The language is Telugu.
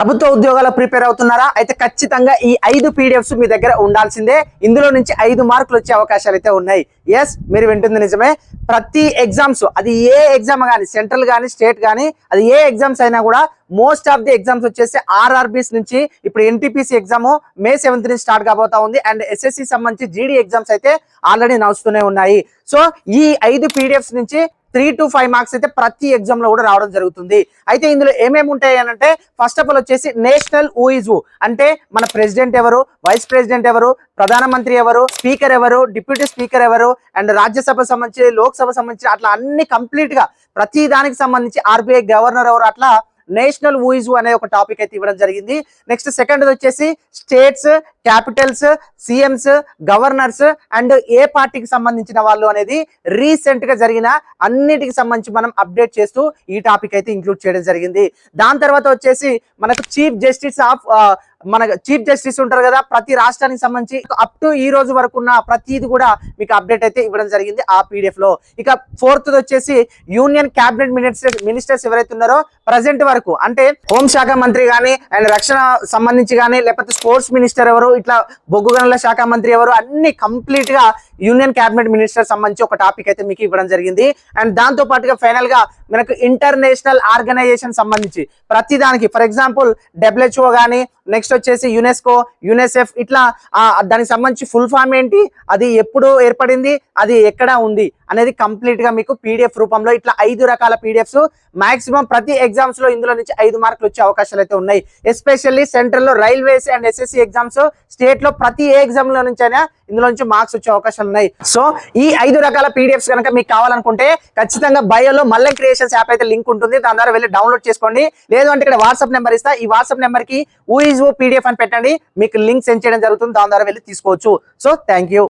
ప్రభుత్వ ఉద్యోగాల ప్రిపేర్ అవుతున్నారా? అయితే ఖచ్చితంగా ఈ 5 పీడిఎఫ్స్ మీ దగ్గర ఉండాల్సిందే. ఇందులో నుంచి 5 మార్కులు వచ్చే అవకాశాలు అయితే ఉన్నాయి. ఎస్, మీరు వింటుంది నిజమే. ప్రతి ఎగ్జామ్స్, అది ఏ ఎగ్జామ్ కానీ, సెంట్రల్ కానీ స్టేట్ కానీ, అది ఏ ఎగ్జామ్స్ అయినా కూడా మోస్ట్ ఆఫ్ ది ఎగ్జామ్స్ వచ్చేసి ఆర్ఆర్బీస్ నుంచి ఇప్పుడు ఎన్టీపీసీ ఎగ్జామ్ మే 7th నుంచి స్టార్ట్ కాబోతా ఉంది. అండ్ ఎస్ఎస్సి సంబంధించి జీడీ ఎగ్జామ్స్ అయితే ఆల్రెడీ నడుస్తూనే ఉన్నాయి. సో ఈ 5 పీడిఎఫ్స్ నుంచి 3 to 5 మార్క్స్ అయితే ప్రతి ఎగ్జామ్ లో కూడా రావడం జరుగుతుంది. అయితే ఇందులో ఏమేమి ఉంటాయి అని అంటే, ఫస్ట్ ఆఫ్ ఆల్ వచ్చేసి నేషనల్ హూ ఇస్ హూ, అంటే మన ప్రెసిడెంట్ ఎవరు, వైస్ ప్రెసిడెంట్ ఎవరు, ప్రధానమంత్రి ఎవరు, స్పీకర్ ఎవరు, డిప్యూటీ స్పీకర్ ఎవరు, అండ్ రాజ్యసభ సంబంధించి, లోక్సభ సంబంధించి, అట్లా అన్ని కంప్లీట్ గా ప్రతి దానికి సంబంధించి ఆర్బీఐ గవర్నర్ ఎవరు, అట్లా నేషనల్ హూ ఇస్ హూ అనే ఒక టాపిక్ అయితే ఇవ్వడం జరిగింది. నెక్స్ట్ సెకండ్ వచ్చేసి states, capitals, CMs, governors and ఏ పార్టీకి సంబంధించిన వాళ్ళు అనేది రీసెంట్ గా జరిగిన అన్నిటికి సంబంధించి మనం అప్డేట్ చేస్తూ ఈ టాపిక్ అయితే ఇంక్లూడ్ చేయడం జరిగింది. దాని తర్వాత వచ్చేసి మనకు చీఫ్ జస్టిస్ ఉంటారు కదా, ప్రతి రాష్ట్రానికి సంబంధించి అప్ టు ఈ రోజు వరకు ఉన్న ప్రతిది కూడా మీకు అప్డేట్ అయితే ఇవ్వడం జరిగింది ఆ పీడిఎఫ్ లో. ఇక ఫోర్త్ వచ్చేసి యూనియన్ క్యాబినెట్ మినిస్టర్స్ ఎవరైతే ఉన్నారో ప్రజెంట్ వరకు, అంటే హోంశాఖ మంత్రి కానీ, అండ్ రక్షణ సంబంధించి కానీ, లేకపోతే స్పోర్ట్స్ మినిస్టర్ ఎవరు, ఇట్లా బొగ్గు గనుల శాఖ మంత్రి ఎవరు, అన్ని కంప్లీట్ గా యూనియన్ క్యాబినెట్ మినిస్టర్ సంబంధించి ఒక టాపిక్ అయితే మీకు ఇవ్వడం జరిగింది. అండ్ దాంతో పాటుగా ఫైనల్ గా మనకు ఇంటర్నేషనల్ ఆర్గనైజేషన్ సంబంధించి ప్రతి దానికి, ఫర్ ఎగ్జాంపుల్ WHO కానీ, నెక్స్ట్ వచ్చేసి యునెస్కో, యునిసెఫ్, ఇట్లా దానికి సంబంధించి ఫుల్ ఫామ్ ఏంటి, అది ఎప్పుడు ఏర్పడింది, అది ఎక్కడ ఉంది అనేది కంప్లీట్ గా మీకు పీడిఎఫ్ రూపంలో ఇట్లా 5 రకాల పీడిఎఫ్స్ మాక్సిమం ప్రతి ఎగ్జామ్స్ లో ఇందులో నుంచి 5 మార్కులు వచ్చే అవకాశాలు అయితే ఉన్నాయి. ఎస్పెషల్లీ సెంట్రల్ లో railways and SSC exams, state లో ప్రతి ఏ ఎగ్జామ్ లో నుంచి అయినా ఇందులో నుంచి మార్క్స్ వచ్చే అవకాశాలు ఉన్నాయి. సో ఈ 5 రకాల పీడిఎఫ్స్ కనుక మీకు కావాలనుకుంటే ఖచ్చితంగా బయోలో మల్లెం క్రియేషన్స్ యాప్ అయితే లింక్ ఉంటుంది, దాని ద్వారా వెళ్ళి డౌన్లోడ్ చేసుకోండి. లేదు అంటే ఇక్కడ వాట్సాప్ నెంబర్ ఇస్తా, ఈ వాట్సాప్ నెంబర్ కి హూ ఇస్ హూ పీడిఎఫ్ అని పెట్టండి, మీకు లింక్ సెండ్ చేయడం జరుగుతుంది, దాని ద్వారా వెళ్ళి తీసుకోవచ్చు. So thank you.